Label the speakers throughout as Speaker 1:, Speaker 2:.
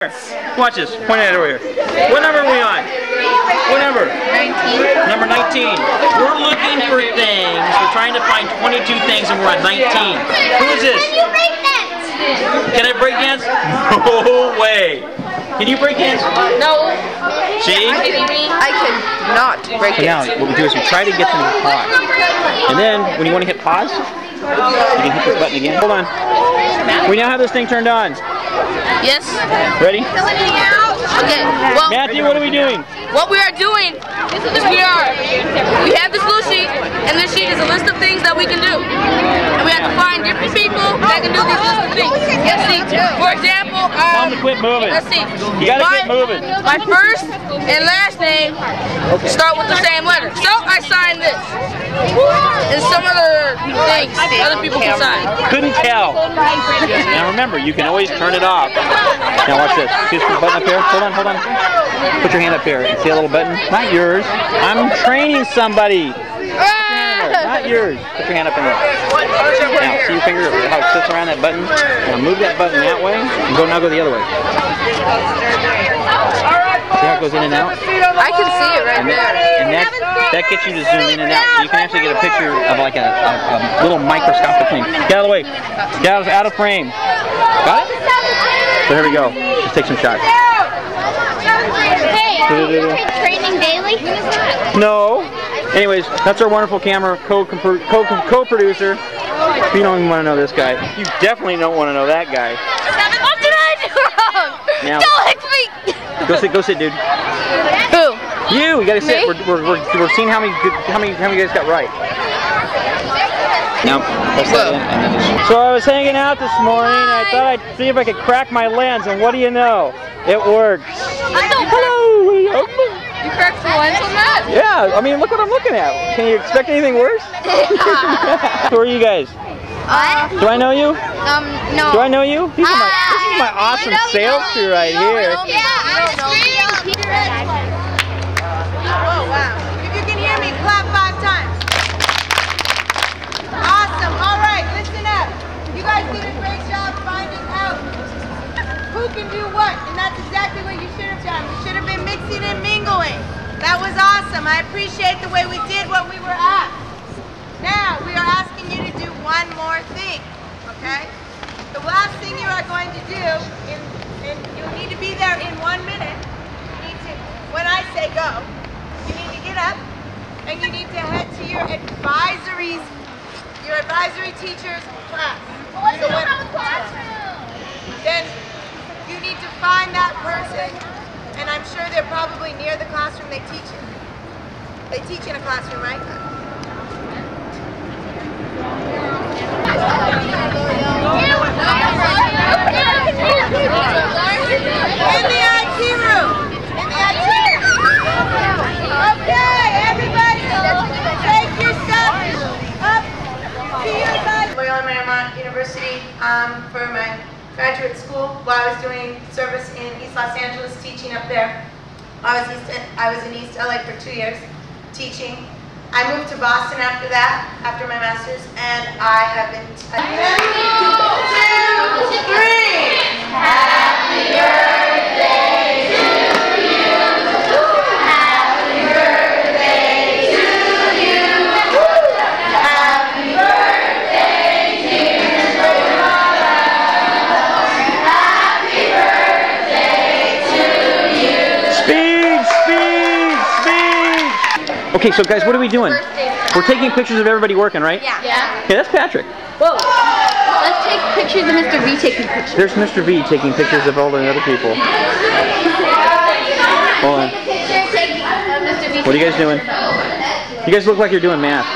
Speaker 1: Watch this. Point at it over here. What number are we on? What number? 19. Number 19. We're looking for things. We're trying to find 22 things and we're on 19. Who is this?
Speaker 2: Can you break dance?
Speaker 1: Can I break dance? No way. Can you break dance?
Speaker 3: No.
Speaker 1: See?
Speaker 3: I cannot break dance.
Speaker 1: Now, what we do is we try to get them to pause. And then, when you want to hit pause, you can hit this button again. Hold on. We now have this thing turned on.
Speaker 3: Yes.
Speaker 1: Ready?
Speaker 3: Okay. Well,
Speaker 1: Matthew, what are we doing?
Speaker 3: What we are doing is we have this little sheet, and this sheet is a list of things that we can do. And we have to find different people that can do these list of things. Let's see. For example,
Speaker 1: Tell them to quit moving.
Speaker 3: let's see.
Speaker 1: You gotta quit moving.
Speaker 3: My first and last name start with the same letter. So I signed this. And some other things other people can sign.
Speaker 1: Couldn't tell. Now remember, you can always turn it off. Now watch this. See this button up here? Hold on, hold on. Put your hand up here. See a little button? Not yours. I'm training somebody. Not yours. Put your hand up in there. Now, see your finger, how it sits around that button? Now move that button that way, and now go the other way. See how it goes in and out?
Speaker 3: I can see it right there.
Speaker 1: And that gets you to zoom in and out. So you can actually get a picture of like a little microscopic thing. Get out of the way. Get out of frame. Got it? So here we go. Let's take some shots.
Speaker 2: Hey, are you training daily?
Speaker 1: No. Anyways, that's our wonderful camera co-producer. You don't even want to know this guy. You definitely don't want to know that guy.
Speaker 2: What did I do wrong?
Speaker 1: Now,
Speaker 2: Don't lick me!
Speaker 1: go sit, dude.
Speaker 3: Who?
Speaker 1: You gotta sit. We're seeing how many guys got right. Now, so I was hanging out this morning and I thought I'd see if I could crack my lens, and what do you know? It works. Hello!
Speaker 3: You cracked the lens on that?
Speaker 1: Yeah, I mean, look what I'm looking at. Can you expect anything worse? Who are you guys?
Speaker 2: What?
Speaker 1: Do I know you?
Speaker 2: No.
Speaker 1: Do I know you? This is my awesome sales crew right here.
Speaker 2: Yeah, I'm
Speaker 4: Oh, wow. If you can hear me, clap 5 times. Awesome. All right, listen up. You guys did a great job finding out who can do what, and that's exactly what you should have done. We should have been mixing and mingling. That was awesome. I appreciate the way we did what we were asked. Now, we are asking you to do one more thing, okay? The last thing you are going to do, and you'll need to be there in 1 minute, you need to, when I say go, you need to get up and you need to head to your advisory teacher's class. So then you need to find that person, and I'm sure they're probably near the classroom they teach in. They teach in a classroom, right? In the IT room. In the IT room. Okay, everybody, take your stuff up to your side. Loyola Marymount University for my graduate school while I was doing service in East Los Angeles, teaching up there. I was in East LA for 2 years teaching. I moved to Boston after that, after my master's, and I have been... 1, 2, 3! Happy birthday to you! Happy birthday to you! Happy birthday, dear Loyola! Happy birthday to you!
Speaker 1: Speed, speed, speed! Okay, so guys, what are we doing? We're taking pictures of everybody working, right?
Speaker 2: Yeah.
Speaker 1: Okay, that's Patrick.
Speaker 2: Whoa. Let's take pictures of Mr. V taking pictures.
Speaker 1: There's Mr. V taking pictures of all the other people. Hold on. What are you guys doing? You guys look like you're doing math.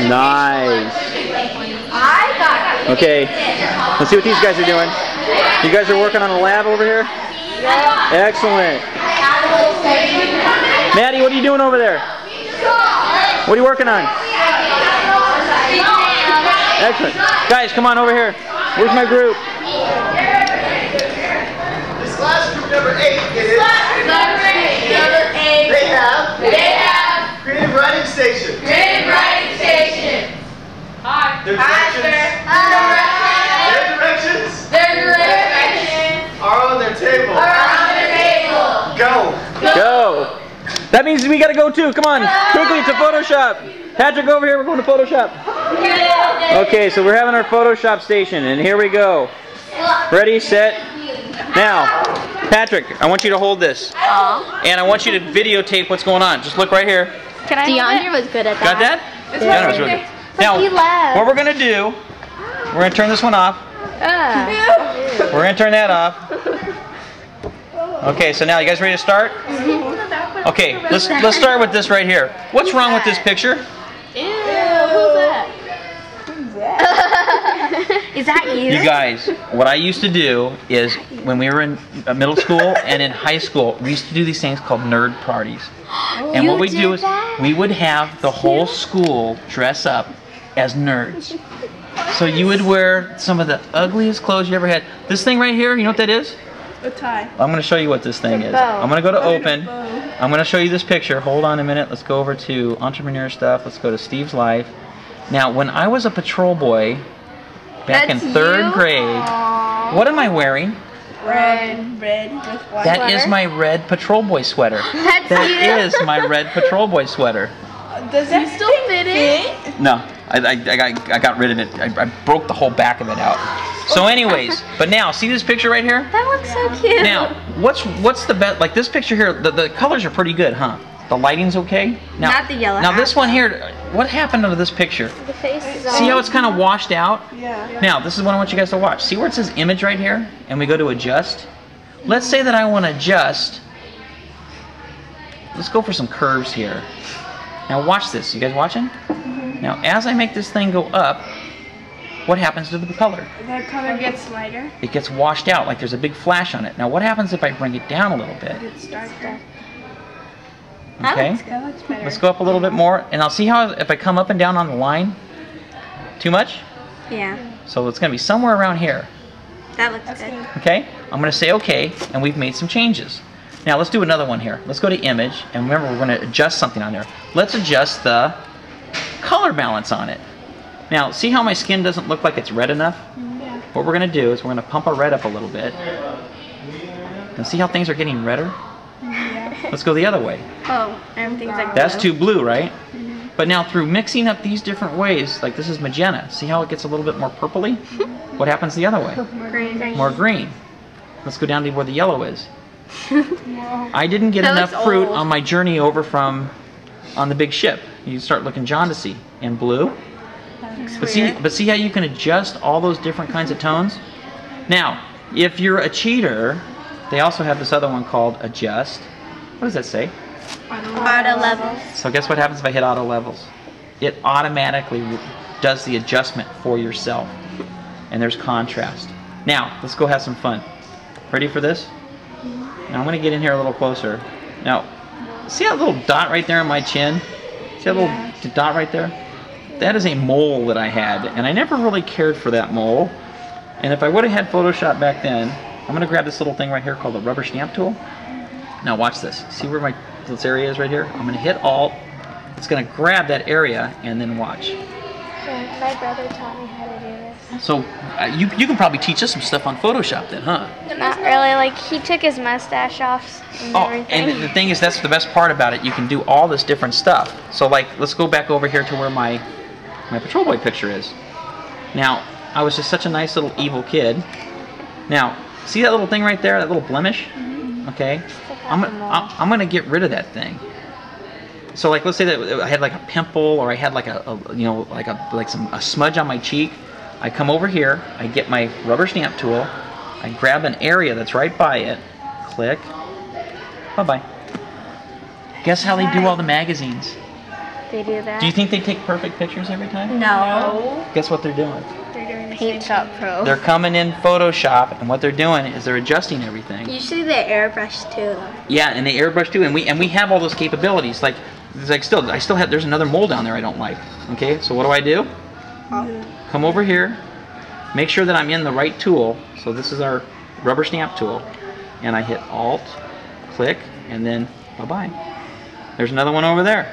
Speaker 1: Nice. Okay, let's see what these guys are doing. You guys are working on a lab over here? Excellent. Maddie, what are you doing over there? What are you working on? Excellent. Guys, come on over here. Where's my group?
Speaker 5: This class group number 8 is... They have... Creative Writing Station.
Speaker 3: Creative Writing Station. Hi.
Speaker 5: Their directions.
Speaker 3: Their directions.
Speaker 1: That means we gotta go too. Come on, quickly to Photoshop. Patrick, over here. We're going to Photoshop. Okay, so we're having our Photoshop station, and here we go. Ready, set. Now, Patrick, I want you to hold this, and I want you to videotape what's going on. Just look right here.
Speaker 2: Can I? DeAndre was good at that.
Speaker 1: Got that? DeAndre was really good. Now, what we're gonna do? We're gonna turn this one off. We're gonna turn that off. Okay, so now you guys ready to start? Okay, let's start with this right here. What's wrong with this picture?
Speaker 2: Ew, who's that? Is that you?
Speaker 1: You guys, what I used to do is when we were in middle school and in high school, we used to do these things called nerd parties. And what we do is we would have the whole school dress up as nerds. So you would wear some of the ugliest clothes you ever had. This thing right here, you know what that is?
Speaker 3: A tie.
Speaker 1: I'm going to show you what this thing is. I'm going to go to open. I'm going to show you this picture. Hold on a minute. Let's go over to entrepreneur stuff. Let's go to Steve's life. Now, when I was a patrol boy back in 3rd grade, what am I wearing?
Speaker 3: Red with white.
Speaker 1: That is my red patrol boy sweater. That is my red patrol boy sweater.
Speaker 3: Does it still fit in?
Speaker 1: No, I got rid of it. I broke the whole back of it out. So anyways, but now, see this picture right here?
Speaker 2: That looks so cute.
Speaker 1: Now, what's the best, like this picture here, the colors are pretty good, huh? The lighting's okay? Now,
Speaker 2: not the yellow.
Speaker 1: Now this one here, what happened to this picture?
Speaker 2: The face is
Speaker 1: See how it's kind of washed out?
Speaker 3: Yeah.
Speaker 1: Now, this is what I want you guys to watch. See where it says image right here? And we go to adjust? Let's say that I want to adjust. Let's go for some curves here. Now watch this. You guys watching? Now, as I make this thing go up, what happens to the color?
Speaker 3: The color gets lighter.
Speaker 1: It gets washed out, like there's a big flash on it. Now what happens if I bring it down a little bit?
Speaker 3: It's darker.
Speaker 1: Okay,
Speaker 3: That looks better.
Speaker 1: let's go up a little bit more, and I'll see how, if I come up and down on the line, too much?
Speaker 2: Yeah.
Speaker 1: So it's going to be somewhere around here.
Speaker 2: That looks good.
Speaker 1: Okay, I'm going to say okay, and we've made some changes. Now let's do another one here. Let's go to image, and remember we're going to adjust something on there. Let's adjust the color balance on it. Now, see how my skin doesn't look like it's red enough?
Speaker 3: Yeah.
Speaker 1: What we're going to do is we're going to pump our red up a little bit. And see how things are getting redder?
Speaker 3: Yeah.
Speaker 1: Let's go the other way.
Speaker 2: Oh, everything's like
Speaker 1: That's
Speaker 2: blue.
Speaker 1: too blue, right? But now through mixing up these different ways, like this is magenta. See how it gets a little bit more purpley? What happens the other way?
Speaker 2: Green.
Speaker 1: More green. Let's go down to where the yellow is. I didn't get
Speaker 2: That
Speaker 1: enough
Speaker 2: looks
Speaker 1: fruit
Speaker 2: old.
Speaker 1: on my journey over from on the big ship. You start looking jaundicey and blue. But see how you can adjust all those different kinds of tones? Now, if you're a cheater, they also have this other one called adjust. What does that say?
Speaker 2: Auto levels.
Speaker 1: So guess what happens if I hit auto levels? It automatically does the adjustment for yourself. And there's contrast. Now, let's go have some fun. Ready for this? Now I'm going to get in here a little closer. Now, see that little dot right there on my chin? See that little dot right there? That is a mole that I had, and I never really cared for that mole. And if I would have had Photoshop back then, I'm going to grab this little thing right here called the rubber stamp tool. Now watch this. See where this area is right here? I'm going to hit Alt. It's going to grab that area, and then watch.
Speaker 2: Yeah, my brother taught me how to do this.
Speaker 1: So you can probably teach us some stuff on Photoshop then, huh?
Speaker 2: Not really. Like, he took his mustache off and everything.
Speaker 1: And the thing is, that's the best part about it. You can do all this different stuff. So like, let's go back over here to where my patrol boy picture is. Now, I was just such a nice little evil kid. Now, see that little thing right there, that little blemish? Okay, I'm gonna get rid of that thing. So like, let's say that I had like a pimple, or I had like a smudge on my cheek. I come over here, I get my rubber stamp tool, I grab an area that's right by it, click, bye-bye. Guess how they do all the magazines?
Speaker 2: They do that.
Speaker 1: Do you think they take perfect pictures every time?
Speaker 2: No.
Speaker 1: Guess what they're doing?
Speaker 3: They're doing the
Speaker 2: Paint Shop Pro.
Speaker 1: They're coming in Photoshop, and what they're doing is they're adjusting everything.
Speaker 2: Usually they airbrush too.
Speaker 1: Yeah, and they airbrush too, and we have all those capabilities. Like I still have, there's another mole down there I don't like. Okay, so what do? Come over here, make sure that I'm in the right tool. So this is our rubber stamp tool, and I hit Alt, click, and then bye-bye. There's another one over there.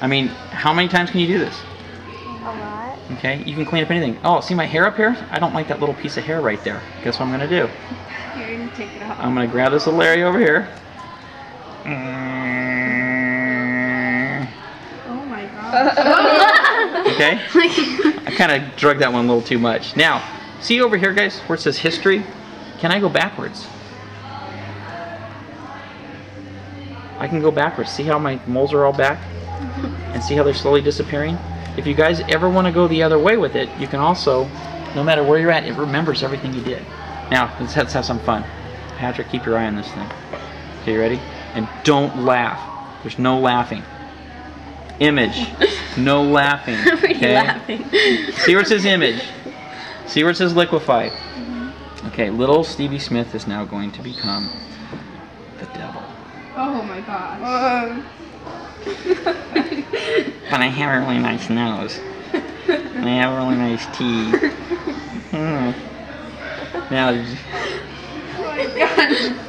Speaker 1: I mean, how many times can you do this?
Speaker 2: A lot.
Speaker 1: Okay, you can clean up anything. Oh, see my hair up here? I don't like that little piece of hair right there. Guess what I'm going to do?
Speaker 3: You're going to take it off.
Speaker 1: I'm going to grab this little area over here. Okay? I kind of drug that one a little too much. Now, see over here, guys, where it says history? Can I go backwards? I can go backwards. See how my moles are all back? And see how they're slowly disappearing? If you guys ever want to go the other way with it, you can also, no matter where you're at, it remembers everything you did. Now, let's have some fun. Patrick, keep your eye on this thing. Okay, you ready? And don't laugh. There's no laughing. Image. No laughing. Okay?
Speaker 2: Laughing.
Speaker 1: See where it says image. See where it says liquefy. Okay, little Stevie Smith is now going to become the devil.
Speaker 3: Oh my gosh.
Speaker 1: But I have a really nice nose. And I have really nice teeth. Now,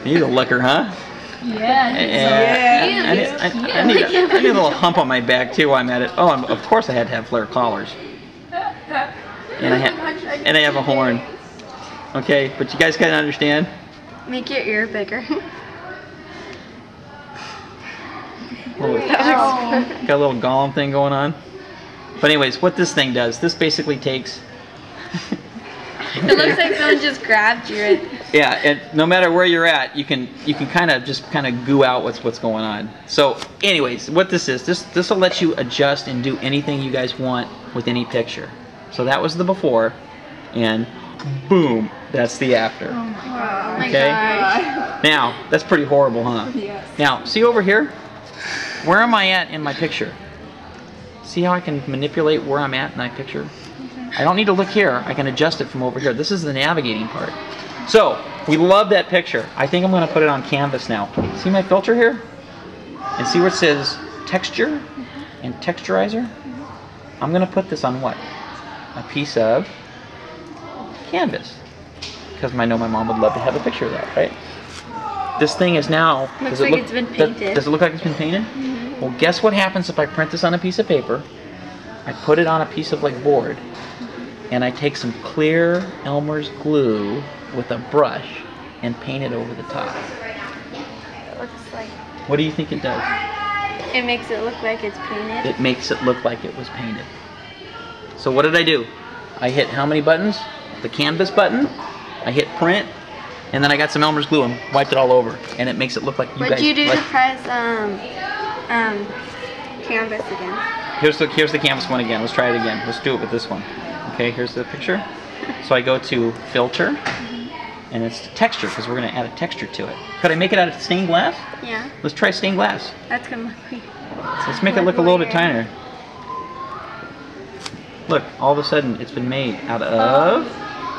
Speaker 1: he's a looker, huh?
Speaker 3: Yeah.
Speaker 1: I need a little hump on my back too while I'm at it. Oh, of course I had to have flare collars. And I have a horn. Okay, but you guys kind of understand?
Speaker 2: Make your ear bigger.
Speaker 1: Got a little Gollum thing going on. But anyways, what this thing does, this basically takes...
Speaker 2: It looks like someone just grabbed you.
Speaker 1: Yeah, and no matter where you're at, you can kind of goo out what's going on. So anyways, what this is, this will let you adjust and do anything you guys want with any picture. So that was the before, and boom, that's the after.
Speaker 3: Oh my god.
Speaker 1: Okay? Now, that's pretty horrible, huh?
Speaker 3: Yes.
Speaker 1: Now, see over here? Where am I at in my picture? See how I can manipulate where I'm at in my picture? I don't need to look here. I can adjust it from over here. This is the navigating part. So, we love that picture. I think I'm going to put it on canvas now. See my filter here? And see where it says texture and texturizer? I'm going to put this on what? A piece of canvas. Because I know my mom would love to have a picture of that, right? This thing is now...
Speaker 2: Looks like it's been painted.
Speaker 1: Does it look like it's been painted? Well, guess what happens if I print this on a piece of paper? I put it on a piece of board, and I take some clear Elmer's glue with a brush and paint it over the top.
Speaker 2: It looks like...
Speaker 1: What do you think it does?
Speaker 2: It makes it look like it's painted.
Speaker 1: It makes it look like it was painted. So what did I do? I hit how many buttons? The canvas button. I hit print, and then I got some Elmer's glue and wiped it all over, and it makes it look like you guys...
Speaker 2: What'd you do to press canvas again?
Speaker 1: Here's the canvas one again. Let's try it again. Let's do it with this one. Okay, here's the picture. So I go to filter, and it's texture, because we're going to add a texture to it. Could I make it out of stained glass?
Speaker 2: Yeah.
Speaker 1: Let's try stained glass.
Speaker 2: That's going to look like...
Speaker 1: Let's make it look a little bit tinier. Look, all of a sudden it's been made out of...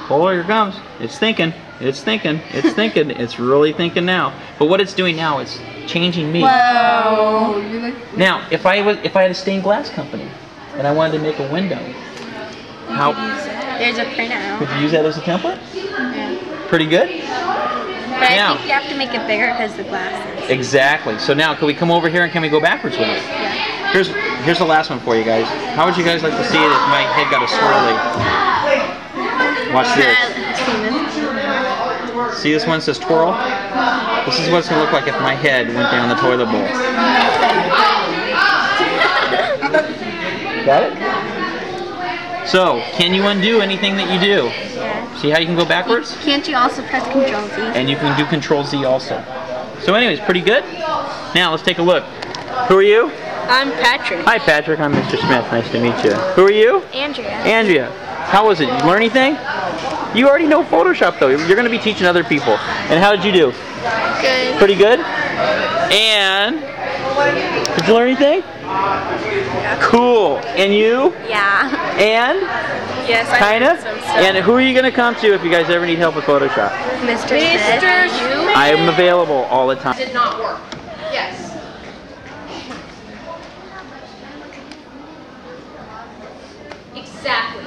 Speaker 1: Oh, here it comes. It's thinking. It's thinking. It's thinking. It's really thinking now. But what it's doing now is changing me.
Speaker 2: Whoa.
Speaker 1: Now, if I had a stained glass company and I wanted to make a window, how
Speaker 2: There's a printout.
Speaker 1: could you use that as a template?
Speaker 2: Yeah.
Speaker 1: Pretty good.
Speaker 2: But I think you have to make it bigger because the glass is.
Speaker 1: Exactly. So now, can we come over here and can we go backwards with it?
Speaker 2: Yeah.
Speaker 1: Here's the last one for you guys. How would you guys like to see it if my head got a swirly? Watch this. See this one says twirl? This is what it's going to look like if my head went down the toilet bowl. Got it? So, can you undo anything that you do?
Speaker 2: Yeah.
Speaker 1: See how you can go backwards?
Speaker 2: Can't you also press Control Z?
Speaker 1: And you can do Control Z also. So anyways, pretty good. Now, let's take a look. Who are you?
Speaker 2: I'm Patrick.
Speaker 1: Hi Patrick, I'm Mr. Smith. Nice to meet you. Who are you?
Speaker 2: Andrea.
Speaker 1: Andrea. How was it? You learn anything? You already know Photoshop though. You're going to be teaching other people. And how did you do?
Speaker 2: Good.
Speaker 1: Pretty good? And did you learn anything? Cool. And you?
Speaker 2: Yeah.
Speaker 1: And?
Speaker 2: Yes,
Speaker 1: Kind of? And who are you going to come to if you guys ever need help with Photoshop?
Speaker 2: Mr. Smith.
Speaker 1: I am available all the time.
Speaker 3: Did not work. Yes. Exactly.